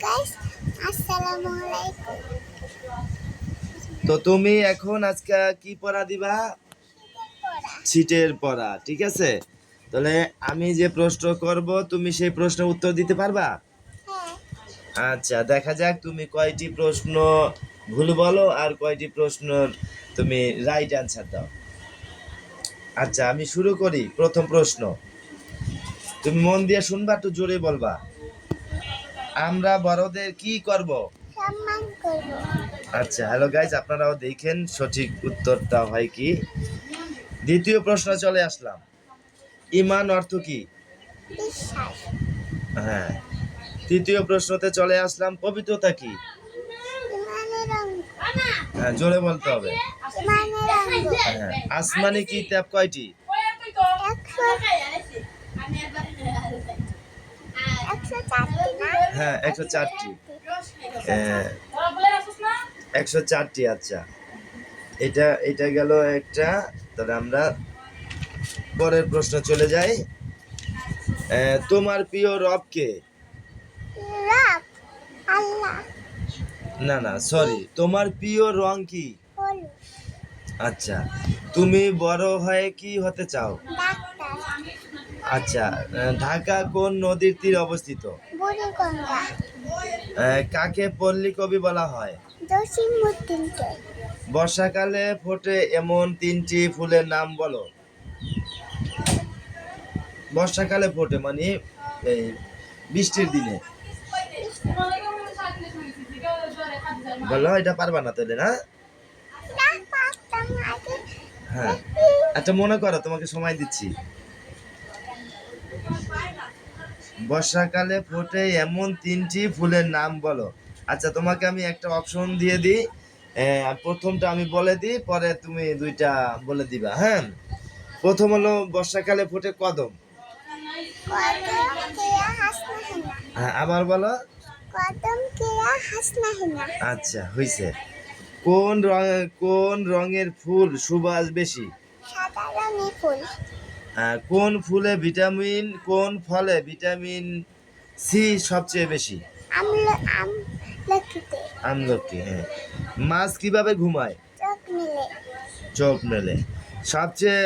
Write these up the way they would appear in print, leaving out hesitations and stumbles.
Guys, আসসালামু আলাইকুম। তো তুমি এখন আজকে কি পড়া দিবা? সিটের পড়া, ঠিক আছে। তাহলে আমি যে প্রশ্ন করব তুমি সেই প্রশ্নের উত্তর দিতে পারবা? হ্যাঁ। আচ্ছা, দেখা যাক তুমি কয়টি প্রশ্ন ভুল বলো আর কয়টি প্রশ্নের তুমি রাইট অ্যান্সার দাও। আচ্ছা, আমি শুরু করি। প্রথম প্রশ্ন, তুমি মন দিয়ে শুনবা, একটু জোরে বলবা। আমরা বড়দের কি করব? সম্মান করব। আচ্ছা, হ্যালো গাইজ, আপনারাও দেখেন সঠিক উত্তরটা হয় কি। দ্বিতীয় প্রশ্ন চলে আসলাম, ঈমান অর্থ কি? বিশ্বাস। হ্যাঁ। তৃতীয় প্রশ্নতে চলে আসলাম, পবিত্রতা কি? ইমানের অঙ্গ। হ্যাঁ, জোরে বলতে হবে। ইমানের অঙ্গ। হ্যাঁ। আসমানি কিতাব কয়টি? 104টি না? হ্যাঁ, 104টি। 104টি। আচ্ছা, এটা এটা গেল একটা। তাহলে আমরা পরের প্রশ্ন চলে যাই। তোমার প্রিয় রব কে? রব আল্লাহ। না না, সরি, তোমার প্রিয় রং কি? হলুদ। আচ্ছা, তুমি বড় হয়ে কি হতে চাও? ডাক্তার। আচ্ছা, ঢাকা কোন নদীর তীরে অবস্থিত? বুড়িগঙ্গা। কাকে পল্লী কবি বলা হয়? জসিমউদ্দিনকে। বর্ষাকালে ফোটে এমন তিনটি ফুলের নাম বলো। বর্ষাকালে ফোটে মানে এই বৃষ্টির দিনে বলো। এটা পারবা না তাহলে, না? না, পারতাম আগে। হ্যাঁ, আচ্ছা, মনে করো, তোমাকে সময় দিচ্ছি। বর্ষাকালে ফোটে এমন তিনটি ফুলের নাম বলো। আচ্ছা, তোমাকে আমি একটা অপশন দিয়ে দিই। প্রথমটা আমি বলে দিই, পরে তুমি দুইটা বলে দিবা। হ্যাঁ, প্রথম হলো বর্ষাকালে ফোটে কদম। কদম কেয়া হাসনাহেনা। হ্যাঁ, আবার বলো। কদম কেয়া হাসনাহেনা। আচ্ছা, হইছে। কোন রঙের ফুল সুবাস বেশি? সাদা রঙের ফুল। কোন ফলে ভিটামিন সি সবচেয়ে বেশি? আমলকিতে। আমলকি। হ্যাঁ। মাছ কিভাবে ঘুমায়? চোখ মেলে। চোখ মেলে। সবচেয়ে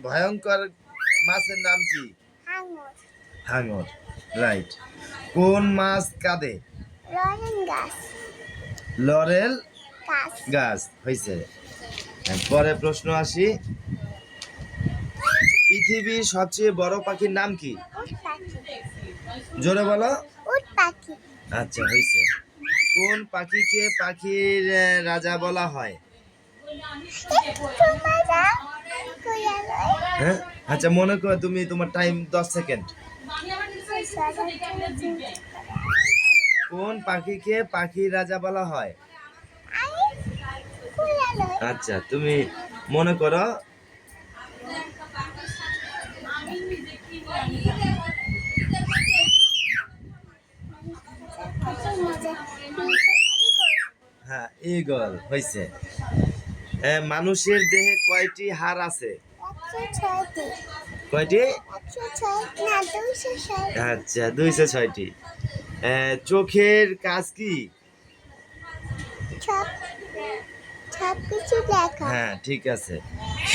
ভয়ঙ্কর মাছের নাম কি? হাঙর। হাঙর, রাইট। কোন মাছ কাঁদে? লরেন গাছ। লরেল গাছ। গাছ, হয়েছে। পরে প্রশ্ন আসি, পৃথিবীর সবচেয়ে বড় পাখির নাম কি? উট পাখি। জোরে বলো। উট পাখি। আচ্ছা, হয়েছে। কোন পাখিকে পাখির রাজা বলা হয়? তোমরা কইয়া লয়। হ্যাঁ, আচ্ছা, মনে করো, তুমি তোমার টাইম 10 সেকেন্ড। কোন পাখিকে পাখির রাজা বলা হয়? কইয়া লয়। আচ্ছা, তুমি মনে করো। হ্যাঁ, ঈগল, হয়েছে। মানুষের দেহে কয়টি হাড় আছে? 106টি। কয়টি? 106 না 206। আচ্ছা, 206টি। চোখের কাজ কি? সব সব কিছু দেখা। হ্যাঁ, ঠিক আছে।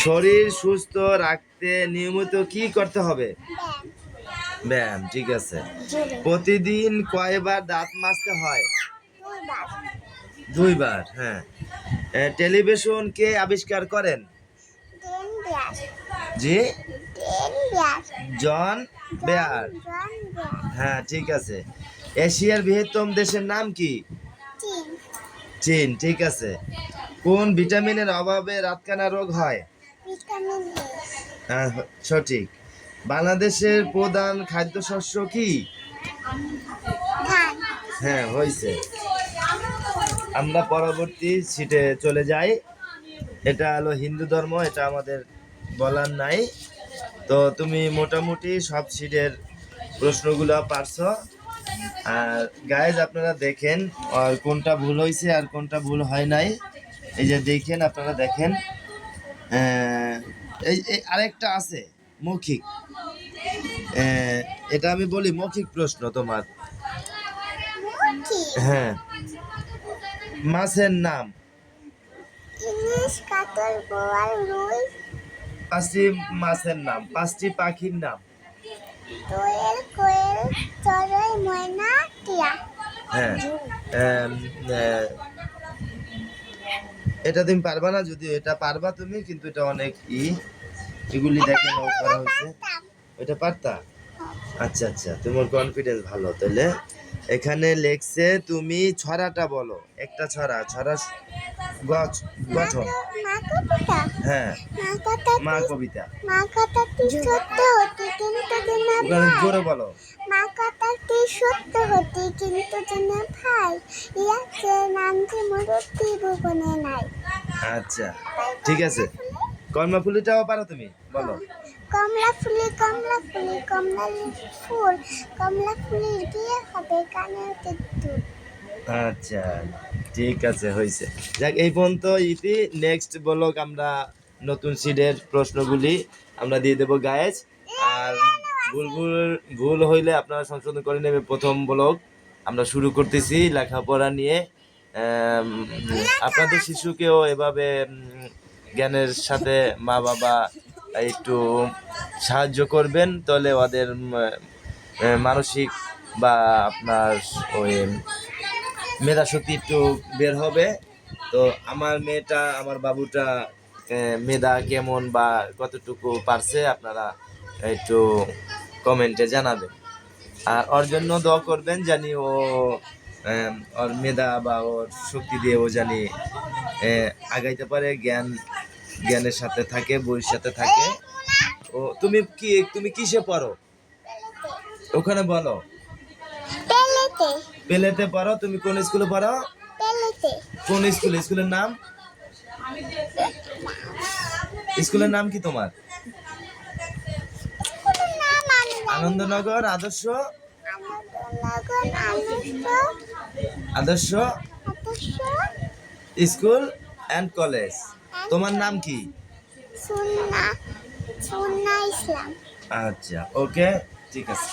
শরীর সুস্থ রাখতে নিয়মিত কি করতে হবে? ব্যায়াম। ব্যায়াম, ঠিক আছে। জোরে। প্রতিদিন কয়বার দাঁত মাজতে হয়? 2 বার। 2 বার। হ্যাঁ। টেলিভিশন কে আবিষ্কার করেন? ডেন ব্যাস। জি, ডেন ব্যাস। জন বেয়ার। জন ব্যাস। হ্যাঁ, ঠিক আছে। এশিয়ার বৃহত্তম দেশের নাম কি? চীন। চীন, ঠিক আছে। কোন ভিটামিনের অভাবে রাতকানা রোগ হয়? Vitamin A. হ্যাঁ, সঠিক। বাংলাদেশের প্রধান খাদ্যশস্য কি? ধান। হ্যাঁ, হয়েছে। আমরা পরবর্তী সিটে চলে যাই। এটা হলো হিন্দু ধর্ম, এটা আমাদের বলার নাই। তো তুমি মোটামুটি সব সিটের প্রশ্নগুলো পারছো। আর গাইজ, আপনারা দেখেন আর কোনটা ভুল হয়েছে আর কোনটা ভুল হয় নাই। এই যে দেখেন, আপনারা দেখেন। এই আরেকটা আছে মৌখিক। এটা আমি বলি মৌখিক প্রশ্ন তোমার। পাখি হ্যাঁ, মাছের নাম। ইলিশ কাতল বোয়াল রুই 5টি মাছের নাম, 5টি পাখির নাম। দোয়েল কোয়েল চড়ুই ময়না টিয়া হ্যাঁ, এম, আহ, এটা তুমি পারবা না, যদিও এটা পারবা তুমি, কিন্তু এটা অনেক এগুলি দেখে নাও করা হয়েছে। এটা পারতা? আচ্ছা আচ্ছা, তোমার কনফিডেন্স ভালো। তাহলে এখানে লেখছে তুমি ছড়াটা বলো, একটা ছড়া গঠন। মা কবিতা হ্যাঁ, মা মা কবিতা। কথাটি সত্য হতে কিন্তু জেনে ওখানে ভাই জোরে বলো। মা কথাটি সত্য হতে কিন্তু জেনে ভাই ইয়াছে নামটি মরুতি ভুবনে নাই। আচ্ছা, ঠিক আছে। কর্মফুলিটাও পারো তুমি, বলো। কমলা ফুলি কমলা ফুল কমলা ফুলের বিয়ে হবে কানের দুধ। আচ্ছা, ঠিক আছে, হয়েছে। যাক, এই পর্যন্ত ইতি। নেক্সট ব্লগ আমরা নতুন সিডের প্রশ্নগুলি আমরা দিয়ে দেবো গায়েজ। আর ভুল হইলে আপনারা সংশোধন করে নেবে। প্রথম ব্লগ আমরা শুরু করতেছি লেখাপড়া নিয়ে। আপনাদের শিশুকেও এভাবে জ্ঞানের সাথে মা বাবা একটু সাহায্য করবেন, তাহলে ওদের মানসিক বা আপনার ওই মেধাশক্তি একটু বের হবে। তো আমার মেয়েটা, আমার বাবুটা মেধা কেমন বা কতটুকু পারছে আপনারা একটু কমেন্টে জানাবেন। আর ওর জন্য দোয়া করবেন, জানি ও ওর মেধা বা ওর শক্তি দিয়ে ও জানি আগাইতে পারে, জ্ঞানের সাথে থাকে, বইয়ের সাথে থাকে। ও তুমি কিসে পড়ো? ওখানে বলো। পেলেতে পেলেতে পড়ো। তুমি কোন স্কুলে পড়ো? পেলেতে কোন স্কুলের নাম? স্কুলের নাম কি তোমার? আনন্দনগর আদর্শ আদর্শ স্কুল অ্যান্ড কলেজ। তোমার নাম কি? সুন্না ইসলাম। আচ্ছা, ওকে, ঠিক আছে।